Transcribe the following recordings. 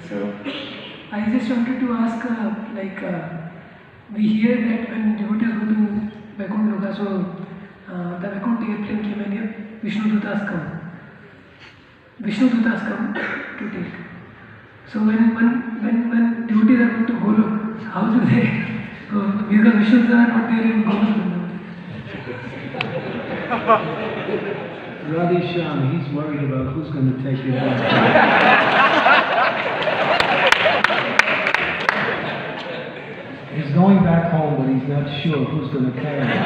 So, I just wanted to ask, we hear that when devotees go to Vaikuntha Loka, so the Vaikuntha airplane came and here Vishnu Dutas come to take. So when devotees are going to Golok, how do they go? Because Vishnu are not there in Golok. Radhe Shyam, he's worried about who's going to take it out. He's going back home, but he's not sure who's going to carry him.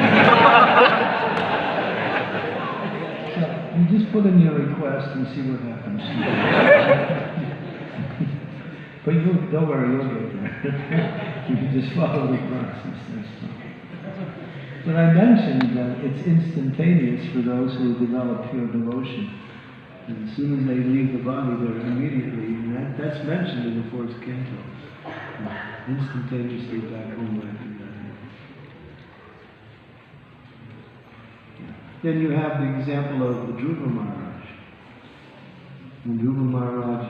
So you just put in your request and see what happens. But don't worry, you'll get there. You can just follow the process. That's fine. But I mentioned that it's instantaneous for those who develop pure devotion. And as soon as they leave the body, they're immediately, and that's mentioned in the fourth canto. Instantaneously back home, back in that. Then you have the example of the Dhruva Maharaj. When Dhruva Maharaj,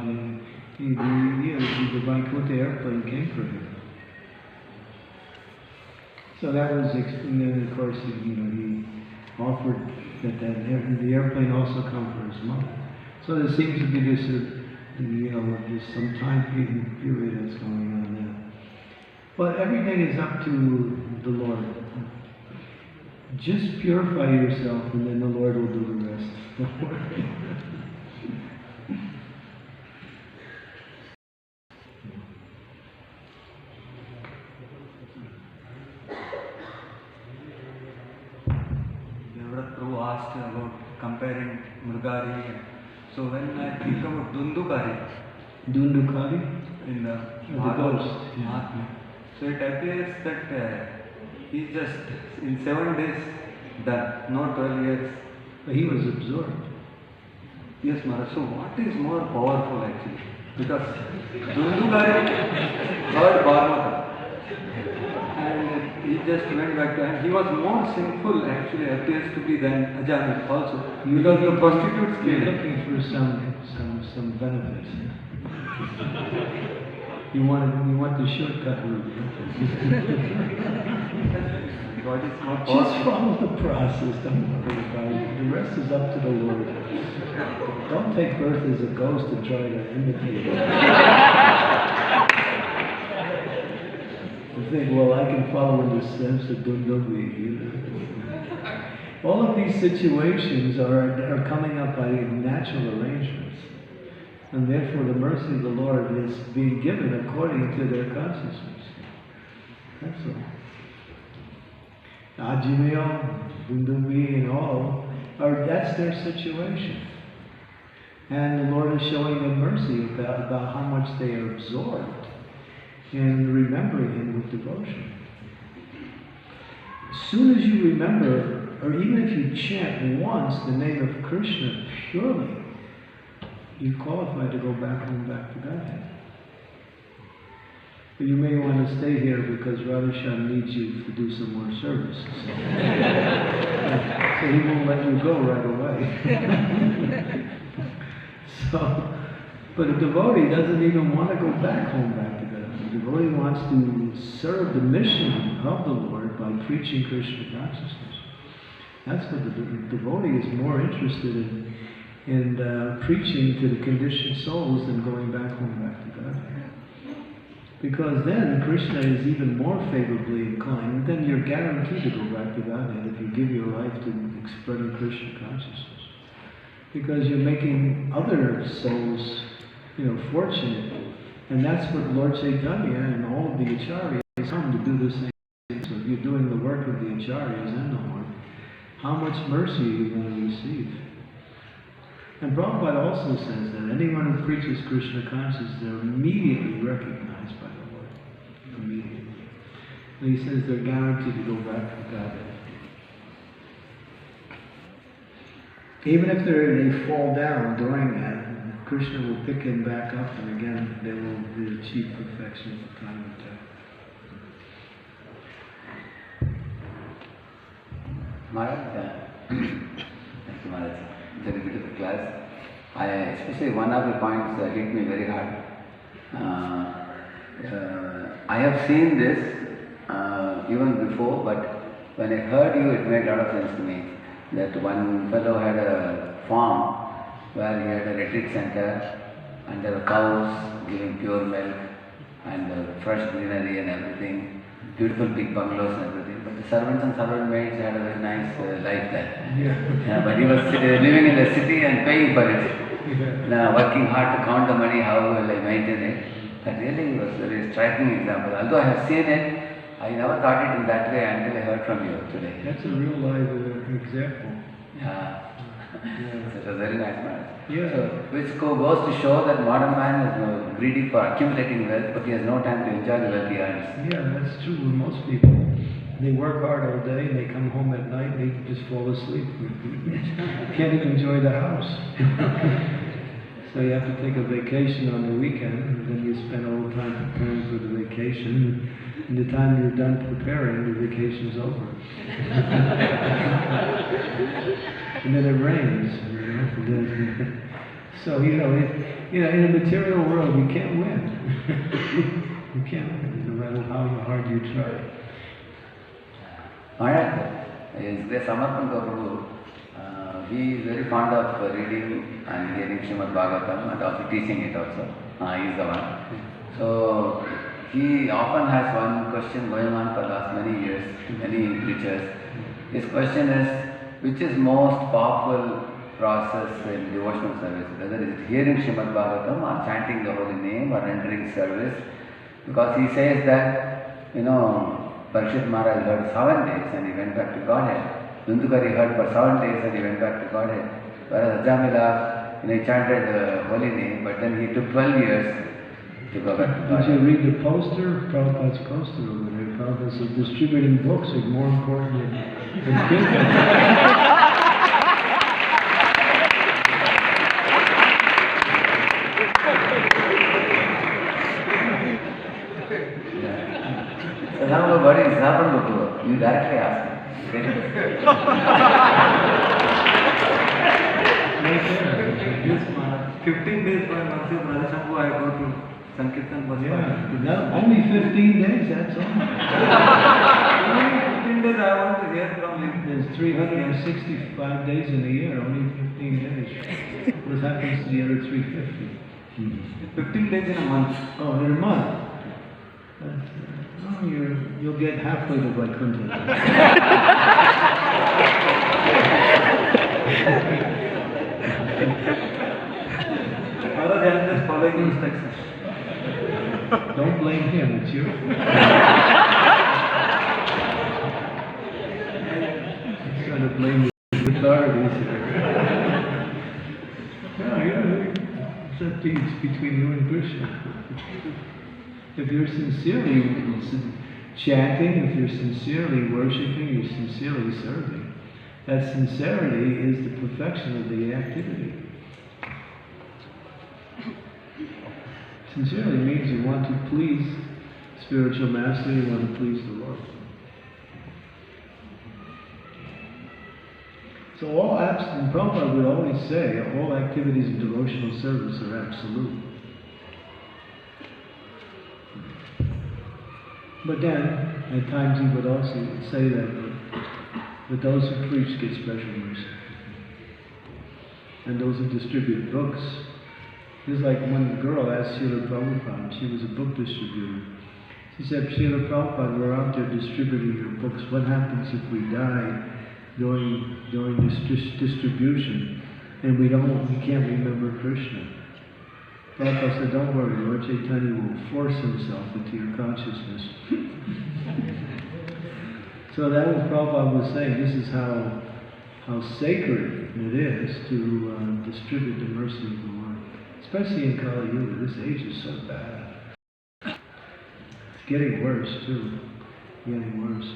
the Vaikuntha airplane came for him. So that was, and then of course, he offered that the airplane also come for his mother. So there seems to be this, just some time period that's going on there. But everything is up to the Lord. Just purify yourself, and then the Lord will do the rest. Prabhu asked about comparing Murgari. So when I think about Dundukari the in the ghost, Mahatma, so it appears that he just in 7 days done, not 12 years. But he was absorbed. Yes, Maharaj. So what is more powerful actually? Because Dundukari heard Bhagabatam. And he just went back to him. He was more sinful actually appears to be than Ajahn also. Because the prostitutes came. You're looking for some benefits. You want the shortcut route. God is more Just follow the process, don't worry about it. The rest is up to the Lord. Don't take birth as a ghost and try to imitate it. You think, well, I can follow in the steps of Dundukari. All of these situations are coming up by natural arrangements. And therefore the mercy of the Lord is being given according to their consciousness. That's all. Ajimeo, Dundukari and all, that's their situation. And the Lord is showing them mercy about how much they are absorbed in remembering Him with devotion. As soon as you remember, or even if you chant once the name of Krishna purely, you qualify to go back home, back to Godhead. But you may want to stay here because Radhashyam needs you to do some more service. So he won't let you go right away. But a devotee doesn't even want to go back home, back to Godhead. The devotee wants to serve the mission of the Lord by preaching Krishna consciousness. That's what the devotee is more interested in preaching to the conditioned souls than going back home, back to Godhead. Because then Krishna is even more favorably inclined. Then you're guaranteed to go back to Godhead if you give your life to spreading Krishna consciousness. Because you're making other souls, fortunate. And that's what Lord Chaitanya and all of the Acharyas come to do the same thing. So if you're doing the work of the Acharyas and the Lord, how much mercy are you going to receive? And Prabhupada also says that anyone who preaches Krishna consciousness, they're immediately recognized by the Lord. Immediately. And he says they're guaranteed to go back to Godhead. Even if they fall down during that, Krishna will pick them back up, and again they will achieve perfection at the time of death. Maharaj, thank you, Maharaj. It's a beautiful class. Especially one of the points hit me very hard. have seen this even before, but when I heard you, it made a lot of sense to me. That one fellow had a farm where he had a retreat center, and there were cows giving pure milk and fresh greenery and everything, beautiful big bungalows and everything. But the servants and servant maids had a very nice life there. Yeah, but he was living in the city and paying for it. Now, working hard to count the money, how will I maintain it? That really was a very striking example. Although I have seen it, I never thought it in that way until I heard from you today. That's a real live example. Yeah. It was very nice, man. Yeah. So, which goes to show that modern man is greedy for accumulating wealth, but he has no time to enjoy the wealth he earns. Yeah, that's true with most people. They work hard all day and they come home at night and they just fall asleep. Can't even enjoy the house. So you have to take a vacation on the weekend, and then you spend all the time preparing for the vacation. And the time you're done preparing, the vacation's over. And then it rains. So in a material world, you can't win. You can't win, no matter how hard you try. Maharaj is the Samarthan Prabhu. He is very fond of reading and hearing Srimad Bhagabatam and also teaching it also. He is the one. So he often has one question going on for the last many years to many preachers. His question is, which is most powerful process in devotional service? Whether it is hearing Srimad Bhagabatam or chanting the holy name or rendering service? Because he says that, Parishit Maharaj heard 7 days and he went back to Godhead. Dundukari heard for 7 days and he went back to Godhead. Whereas Ajamila, he chanted the holy name, but then he took 12 years to go back to Godhead. Did you read the poster? Prabhupada's poster over there. Prabhupada said distributing books is more important than people. So now what is happened to you? You directly ask him. Yes, 15 days by Mercy Brother Shambhu, I go to Sankirtan bus. No, only 15 days, that's all. Only 15 days I want to hear from him. There's 365 days in a year, only 15 days. What happens to the other 350? 15 days in a month. Oh, in a month? You'll get halfway to Vaikuntha. Maharaj, I am just following instructions. Don't blame him, it's you. He's trying to blame the authorities here. It's between you and Krishna. If you're sincerely chanting, if you're sincerely worshipping, you're sincerely serving, that sincerity is the perfection of the activity. Sincerely means you want to please spiritual master, you want to please the Lord. So all acts, and Prabhupada would always say, all activities of devotional service are absolute. But then, at times he would also say that those who preach get special mercy. And those who distribute books, just like when the girl asked Srila Prabhupada, she was a book distributor. She said, Srila Prabhupada, we're out there distributing your books. What happens if we die during this distribution and we can't remember Krishna? Prabhupada said, don't worry, Lord Chaitanya will force himself into your consciousness. So that was Prabhupada was saying, this is how sacred it is to distribute the mercy of the Lord. Especially in Kali Yuga, this age is so bad. It's getting worse too, getting worse.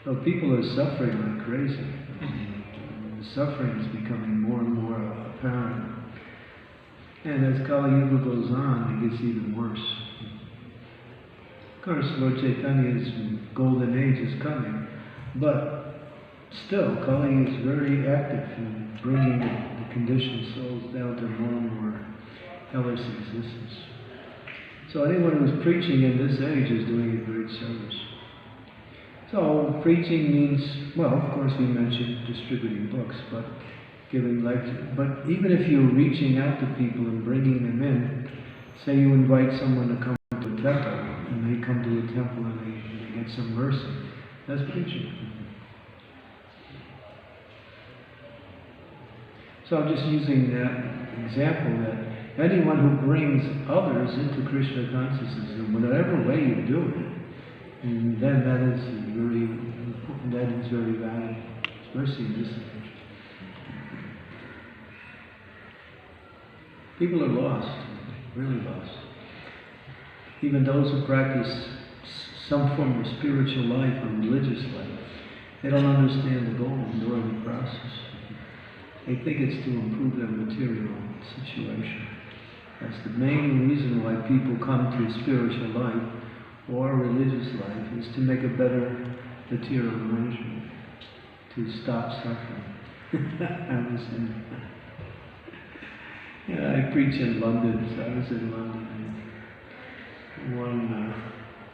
So people are suffering like crazy. The suffering is becoming more and more apparent. And as Kali Yuga goes on, it gets even worse. Of course, Lord Chaitanya's golden age is coming, but still, Kali is very active in bringing the conditioned souls down to more and more hellish existence. So anyone who's preaching in this age is doing a great service. So preaching means, well, of course we mentioned distributing books, but giving lectures. But even if you're reaching out to people and bringing them in, say you invite someone to come to a temple, and they come to a temple and they get some mercy, that's preaching. So I'm just using that example that anyone who brings others into Krishna consciousness, in whatever way you do it, and then that is very valuable, especially in this age. People are lost, really lost. Even those who practice some form of spiritual life or religious life, they don't understand the goal nor the process. They think it's to improve their material situation. That's the main reason why people come to spiritual life or religious life, is to make a better material arrangement, to stop suffering. I preach in London, so I was in London. And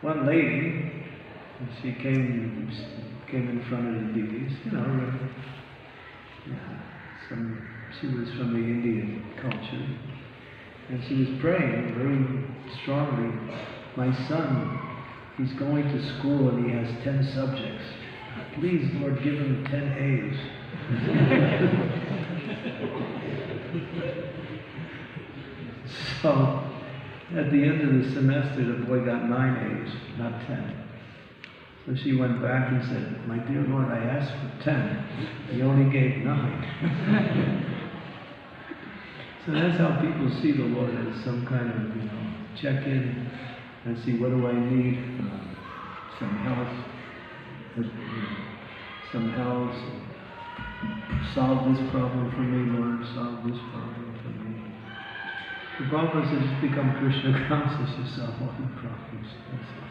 one lady, she came in front of the deities, she was from the Indian culture, and she was praying very strongly. My son, he's going to school and he has 10 subjects. Please, Lord, give him 10 A's. So, at the end of the semester, the boy got 9 A's, not 10. So she went back and said, my dear Lord, I asked for 10. He only gave 9. So that's how people see the Lord, as some kind of, check-in and see, what do I need? Some health, solve this problem for me, Lord, solve this problem for me. The Prabhupada says, just become Krishna conscious, you solve all the problems. That's it.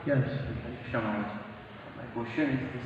Yes? Maharaj. My question is this.